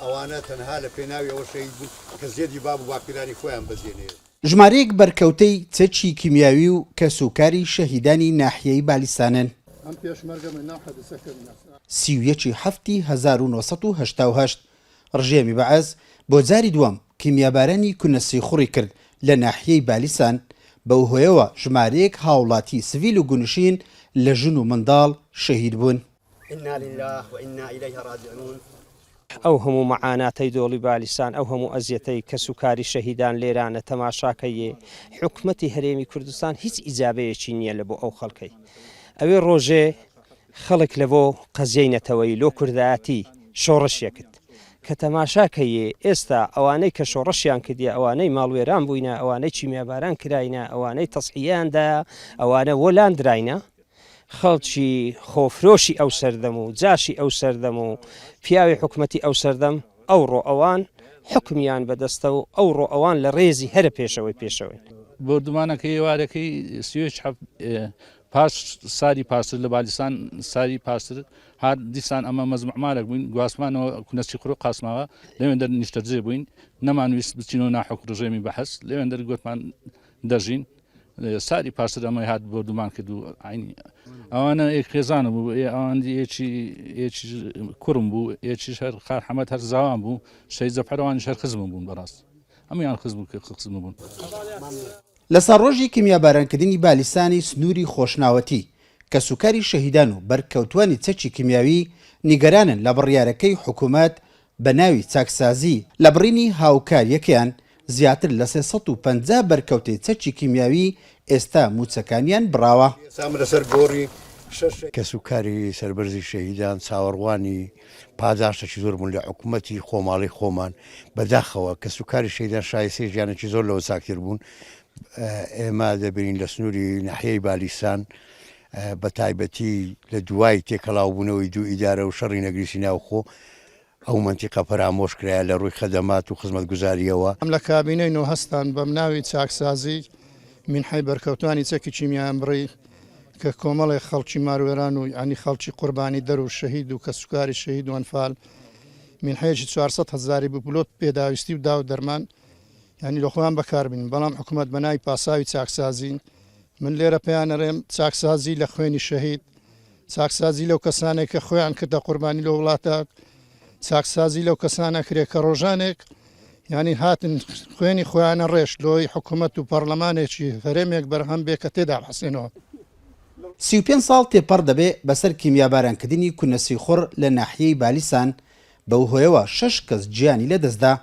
ئەوانە تەنها لە پێناوی ئەوە شەهید بوون کە زێدی باب و باپیرانی خۆیان بەزێنێ. ژمارەیەک بەرکەوتەی چەکی کیمیاوی و کەسوکاری شەهیدانی ناحیەی بالیسانن. 31/7/1988 ڕژێمی بەعەز بۆ جاری دووەم کیمیابارانی کونەسی خوڕی کرد لە ناحیەی بالیسان بەو هۆیەوە ژمارەیەک هاوڵاتی سڤیل و گونوشین لە ژن و منداڵ شەهید بوون. إنا لله وإنا إليه راجعون. ئەو هەموو مەعاناتەی دۆڵی بالیسان ئەو هەموو ئەزیەتەی کەسوکاری شەهیدان لێرانە تەماشاکەیە حکومەتی هەرێمی کوردستان هیچ ئیجابەیەکی نییە لە بۆ ئەو خەڵکەی ئەوێ ڕۆژێ خەڵک لە بۆ قەزیەی نەتەوەی لۆ کوردایەتی شۆڕەشیەکرد کە تەماشاکەیە ئێستا ئەوانەی کە شۆڕەشیان کردیە ئەوانەی ماڵوێران بووینە ئەوانەی چیمیاباران کراینە ئەوانەی تەسحیەیاندا ئەوانە وەلان درایە خەڵکی خۆفرۆشی ئەو سەردەم و جاشی ئەو سەردەم و پیاوی حکومەتی ئەو سەردەم ئەوڕۆ ئەوان حکمیان بەدەستە و ئەوڕۆ ئەوان لە ڕێزی هەرە پێشەوەی بردومانەکە ئێوارەکەی سیێش پاش ساری پاسر لە بالیسان ساری پاسر هات دیسان ئەمە مەزمعمارێک بووین گواسمانەوە کونەسی خوڕ قاسماوە لەوێندەر نیشتەجێ بووین نەمانویست بچینەوە ناحوق ڕژێمی بەحەس لەوێندەر گوتمان دەژین ساری پاسر ئەمەی هات بردومان کرد و عینی ئەوانە خێزانە بوو ئەوان یەکی کوڕم بوو یەکی هەر خار حەمەد هەر زاوان بوو شەید زەفەرەوانی شەر خزمم بوون بەڕاست ئەمەیان خزم بوون. لەسەر ڕۆژی کیمیابارانکردنی بالیسانی سنووری خۆشناوەتی کەسوکاری شەهیدان و بەرکەوتوانی چەکی کیمیاوی نیگەرانن لە بڕیارەکەی حکوومەت بە ناوی چاکسازی لە بڕینی هاوکاریەکەیان زیاتر لە 350 بەرکەوتەی چەکی کیمیاوی ئێستا موچەکانیان بڕاوە. لەسەر گۆڕی کەسوکاری سەربەرزی شەهیدان چاوەڕوانی پاداشتێکی زۆر بوون لە حکوومەتی خۆماڵی خۆمان بەداخەوە کەسوکاری شەهیدان شایستەی ژیانێکی زۆر لەوە چاکتر بوون. ئێمە دەبینین لە سنووری ناحیەی بالیسان بە تایبەتی لە دوای تێکەڵاوبوونەوەی دوو ئیدارە و شەڕی نەگریسی ناوخۆ ئەو منتیقە پەرامۆشکرایە لە ڕووی خەدەمات و خزمەتگوزاریەوە. ئەم لە کابینەی هەستان بەم ناوی چاکسازی منحی بەرکەوتوانی چەکی چیمیان بڕی کە کۆمەڵی خەڵکی ماروێران و ینی خەڵکی قوربانی دەر و شەهید و کەسوکاری شەهید و ئەنفال منحەیەکی 400,000 بپلۆت پێداویستی و دا و دەرمان ینی لە خۆیان بەکاربین بەڵام حکوومەت بەناوی پاساوی چاکسازین من لێرە پێیانەڕێم چاکسازی لە خوێنی شەهید چاکسازی لەو کەسانێک کە خۆیان کردە قوربانی لە وڵاتە چاکسازی لەو کەسانە کرێ کە ڕۆژانێک ینی هاتن خوێنی خۆیانە ڕێش لۆی حکوومەت و پەرلەمانێکی هەرێمێک بەرهەم بێ کە تێدا حسێنەوە. 35 ساڵ تێپەڕ دەبێ بەسەر کیمیابارانکردنی کونەسی خوڕ لە ناحیەی بالیسان بەو هۆیەوە 6 کەس گیانی لەدەستدا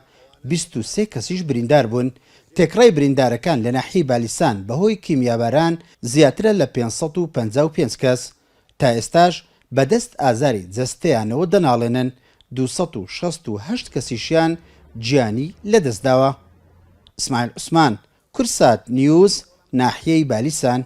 23 کەسیش بریندار بوون. تێکڕای بریندارەکان لە ناحیەی بالیسان بەهۆی کیمیاباران زیاترە لە 555 کەس تا ئێستاش بەدەست ئازاری جەستەیانەوە دەناڵێنن 268 کەسیشیان گیانی لەدەستداوە. ئیسماعیل عوسمان، کورسات نیوز، ناحیەی بالیسان.